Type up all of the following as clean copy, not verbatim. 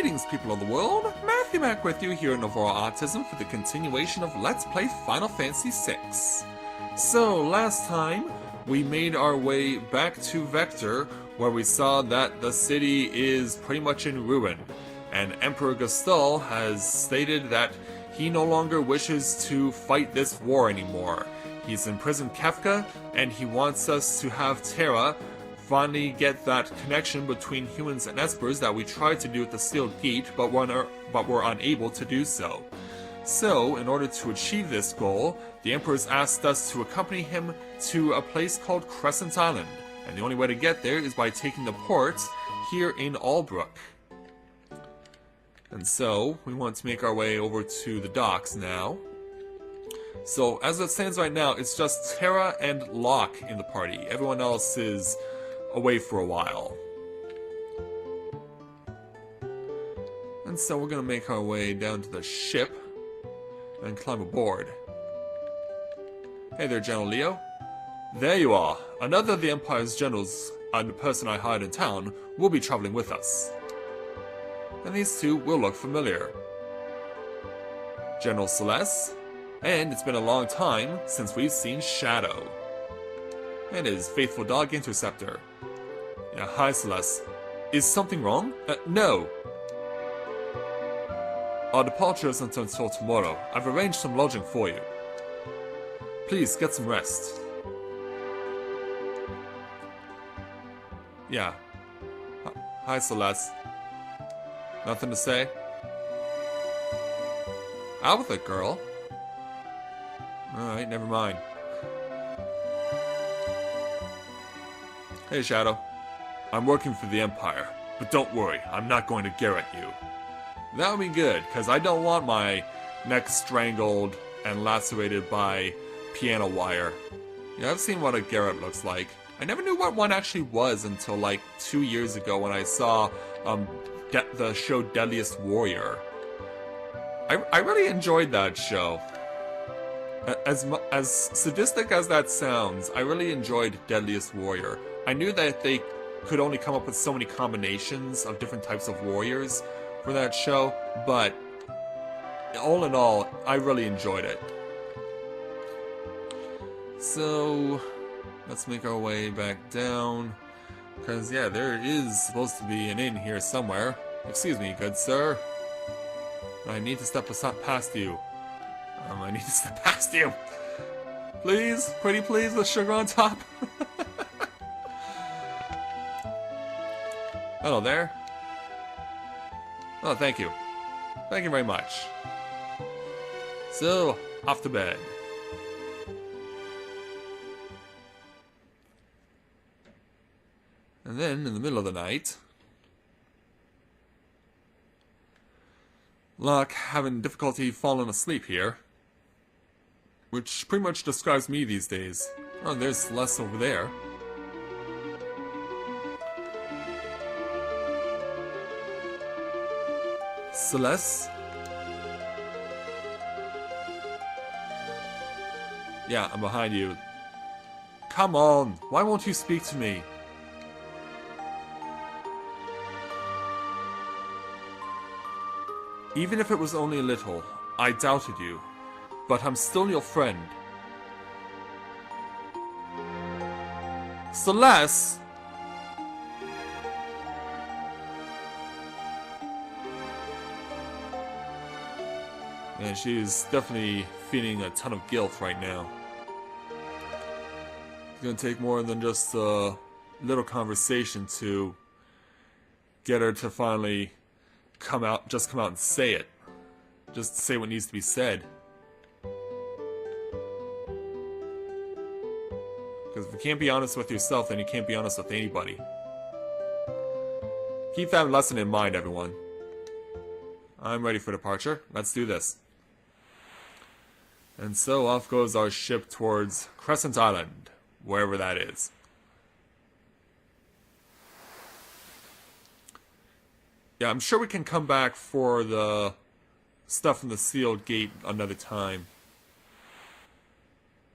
Greetings, people of the world! Matthew back with you here in Novora Autism for the continuation of Let's Play Final Fantasy VI. So, last time, we made our way back to Vector, where we saw that the city is pretty much in ruin, and Emperor Gestahl has stated that he no longer wishes to fight this war anymore. He's imprisoned Kefka, and he wants us to have Terra finally get that connection between humans and Espers that we tried to do at the Sealed Gate, but were unable to do so. So, in order to achieve this goal, the Emperor's asked us to accompany him to a place called Crescent Island, and the only way to get there is by taking the port here in Albrook. And so, we want to make our way over to the docks now. So, as it stands right now, it's just Terra and Locke in the party. Everyone else is away for a while. And so we're going to make our way down to the ship and climb aboard. Hey there, General Leo. There you are. Another of the Empire's generals and the person I hired in town will be traveling with us. And these two will look familiar. General Celes, and it's been a long time since we've seen Shadow. And his faithful dog Interceptor. Yeah, hi Celes. Is something wrong? No. Our departure isn't until tomorrow. I've arranged some lodging for you. Please, get some rest. Yeah. Hi Celes. Nothing to say? Out with it, girl. Alright, never mind. Hey, Shadow. I'm working for the Empire, but don't worry, I'm not going to garrote you. That would be good, because I don't want my neck strangled and lacerated by piano wire. Yeah, I've seen what a garrote looks like. I never knew what one actually was until like 2 years ago when I saw the show Deadliest Warrior. I really enjoyed that show. As sadistic as that sounds, I really enjoyed Deadliest Warrior. I knew that they could only come up with so many combinations of different types of warriors for that show, but all in all, I really enjoyed it. So, let's make our way back down, because yeah, there is supposed to be an inn here somewhere. Excuse me, good sir. I need to step past you. I need to step past you. Please, pretty please, with sugar on top. Hello there. Oh, thank you. Thank you very much. So, off to bed. And then, in the middle of the night, Locke having difficulty falling asleep here, which pretty much describes me these days. Oh, there's Celes over there. Celes? Yeah, I'm behind you. Come on, why won't you speak to me? Even if it was only a little, I doubted you. But I'm still your friend. Celes! And she's definitely feeling a ton of guilt right now. It's gonna take more than just a little conversation to get her to finally come out and say it. Just say what needs to be said. Because if you can't be honest with yourself, then you can't be honest with anybody. Keep that lesson in mind, everyone. I'm ready for departure. Let's do this. And so off goes our ship towards Crescent Island, wherever that is. Yeah, I'm sure we can come back for the stuff in the Sealed Gate another time.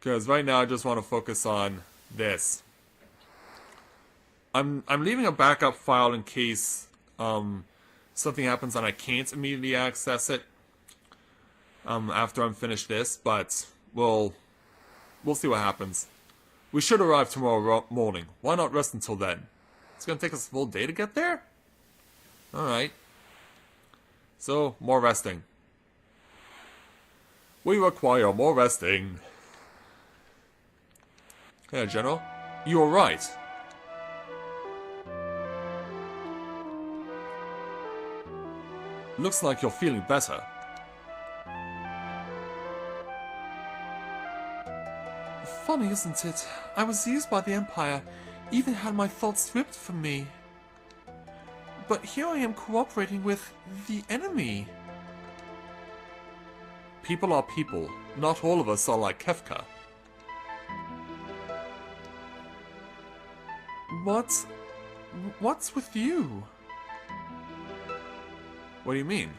Because right now I just want to focus on this. I'm leaving a backup file in case something happens and I can't immediately access it after I'm finished this, but we'll see what happens. We should arrive tomorrow morning. Why not rest until then? It's gonna take us a full day to get there? Alright. So, more resting. We require more resting. Yeah, General. You were right. Looks like you're feeling better. Funny, isn't it? I was used by the Empire, even had my thoughts stripped from me. But here I am cooperating with the enemy. People are people. Not all of us are like Kefka. What's with you? What do you mean?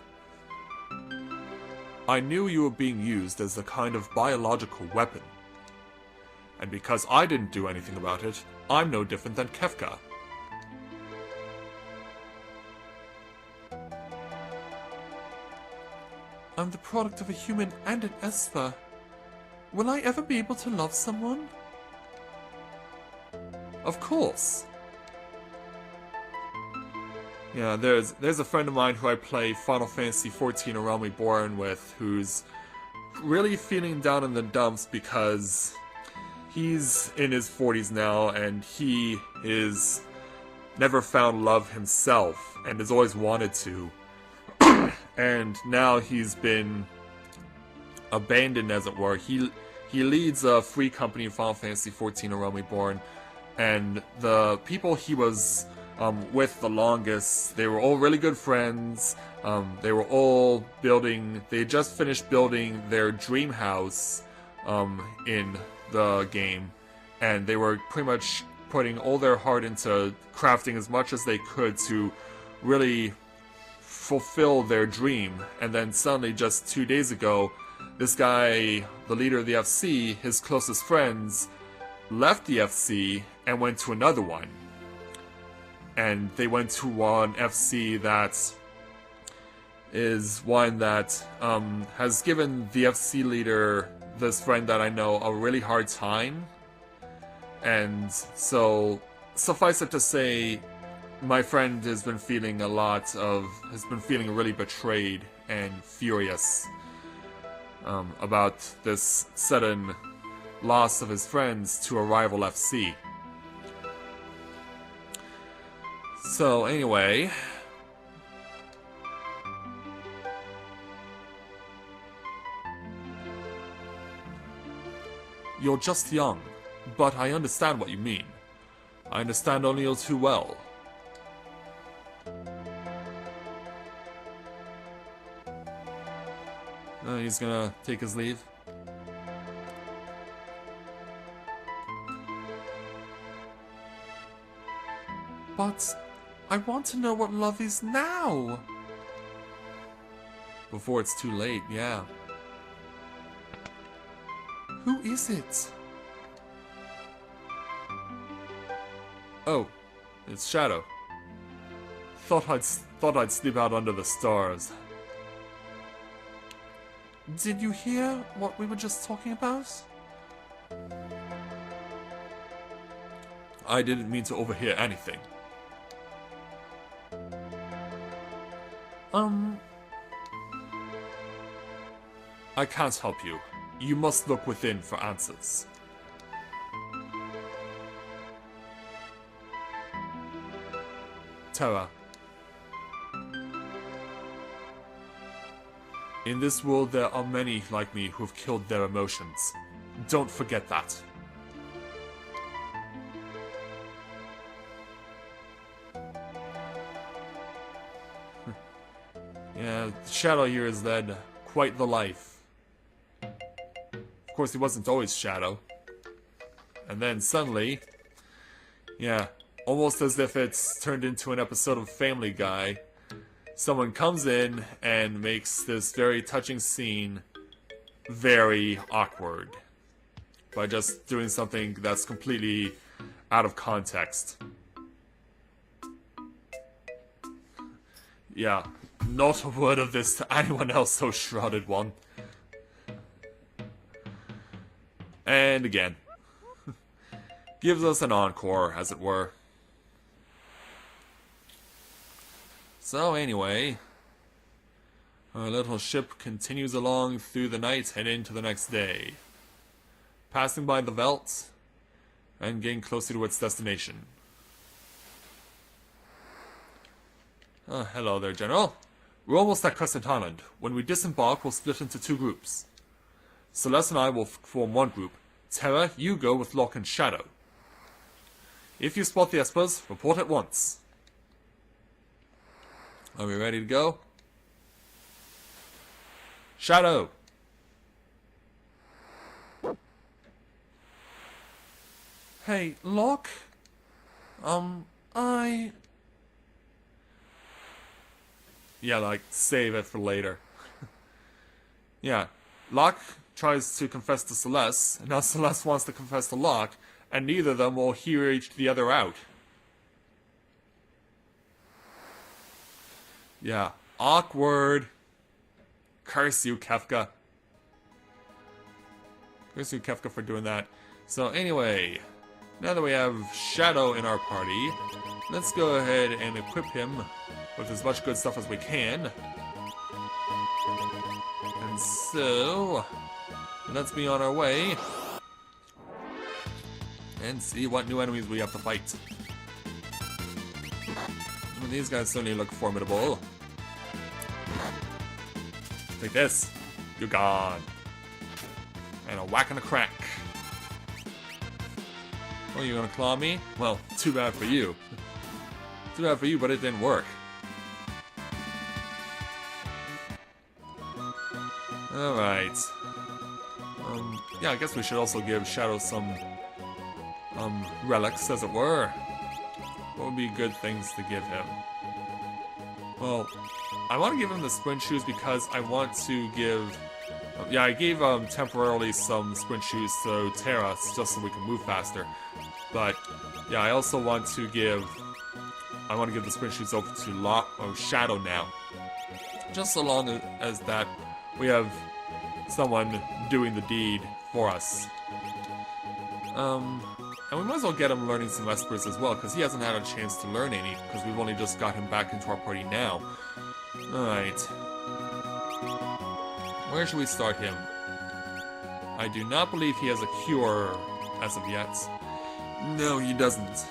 I knew you were being used as a kind of biological weapon. And because I didn't do anything about it, I'm no different than Kefka. I'm the product of a human and an Esper. Will I ever be able to love someone? Of course. Yeah, there's a friend of mine who I play Final Fantasy XIV A Realm Reborn with, who's really feeling down in the dumps because he's in his 40s now and he is never found love himself and has always wanted to. And now he's been abandoned, as it were. He leads a free company in Final Fantasy XIV A Realm Reborn, and the people he was with the longest, they were all really good friends. They were all they just finished building their dream house in the game, and they were pretty much putting all their heart into crafting as much as they could to really fulfill their dream. And then suddenly, just 2 days ago, this guy, the leader of the FC, his closest friends, left the FC and went to another one. And they went to one FC that is one that has given the FC leader, this friend that I know, a really hard time. And so, suffice it to say, my friend has been feeling really betrayed and furious about this sudden loss of his friends to a rival FC. So anyway, you're just young, but I understand what you mean. I understand only all too well. He's gonna take his leave. But I want to know what love is now. Before it's too late, yeah. Who is it? Oh, it's Shadow. Thought I'd sleep out under the stars. Did you hear what we were just talking about? I didn't mean to overhear anything. I can't help you. You must look within for answers. Terra. In this world there are many like me who've killed their emotions. Don't forget that. Yeah, Shadow here has led quite the life. Of course, he wasn't always Shadow. And then suddenly, yeah, almost as if it's turned into an episode of Family Guy, someone comes in and makes this very touching scene very awkward by just doing something that's completely out of context. Yeah, not a word of this to anyone else, oh Shrouded One. And again. Gives us an encore, as it were. So anyway, our little ship continues along through the night and into the next day. Passing by the Veldt and getting closer to its destination. Hello there, General. We're almost at Crescent Island. When we disembark, we'll split into 2 groups. Celes and I will form one group. Terra, you go with Locke and Shadow. If you spot the Espers, report at once. Are we ready to go? Shadow! Hey, Locke? Yeah, like, save it for later. Yeah, Locke tries to confess to Celes, and now Celes wants to confess to Locke, and neither of them will hear the other out. Yeah, awkward. Curse you, Kefka. Curse you, Kefka, for doing that. So anyway, now that we have Shadow in our party, let's go ahead and equip him with as much good stuff as we can. And so, let's be on our way and see what new enemies we have to fight. Well, these guys certainly look formidable. Take this. You're gone. And a whack and a crack. Oh, you're gonna claw me? Well, too bad for you. Too bad for you, but it didn't work. Alright. Yeah, I guess we should also give Shadow some, relics, as it were. What would be good things to give him? Well, I want to give him the sprint shoes because I want to give... yeah, I gave temporarily some sprint shoes to Terra just so we can move faster. But, yeah, I also want to give... I want to give the sprint shoes over to Shadow now. Just so long as that we have someone doing the deed for us. And we might as well get him learning some Espers as well, because he hasn't had a chance to learn any, because we've only just got him back into our party now. Alright. Where should we start him? I do not believe he has a cure as of yet. No, he doesn't.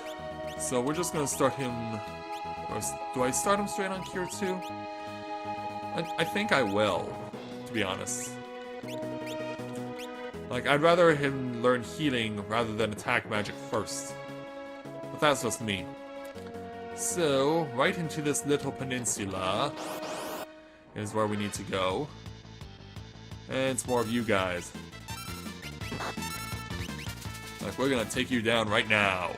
So we're just going to start him... Or do I start him straight on cure 2? I think I will, to be honest. Like, I'd rather him learn healing rather than attack magic first. But that's just me. So, right into this little peninsula is where we need to go. And it's more of you guys. Like, we're gonna take you down right now.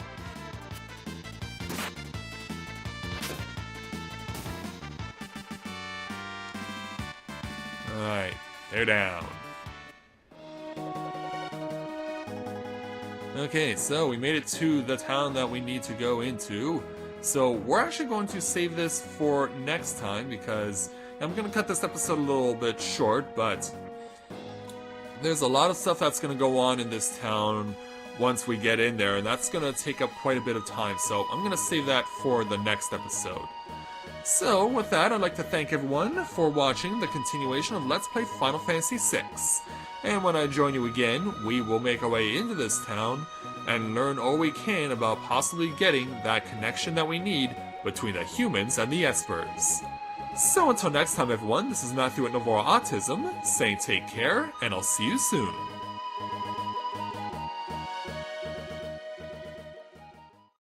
Alright, they're down. Okay, so we made it to the town that we need to go into. So we're actually going to save this for next time because I'm going to cut this episode a little bit short, but there's a lot of stuff that's going to go on in this town once we get in there, and that's going to take up quite a bit of time, so I'm going to save that for the next episode. So, with that, I'd like to thank everyone for watching the continuation of Let's Play Final Fantasy VI. And when I join you again, we will make our way into this town and learn all we can about possibly getting that connection that we need between the humans and the Espers. So until next time everyone, this is Matthew at Novora Autism, saying take care, and I'll see you soon.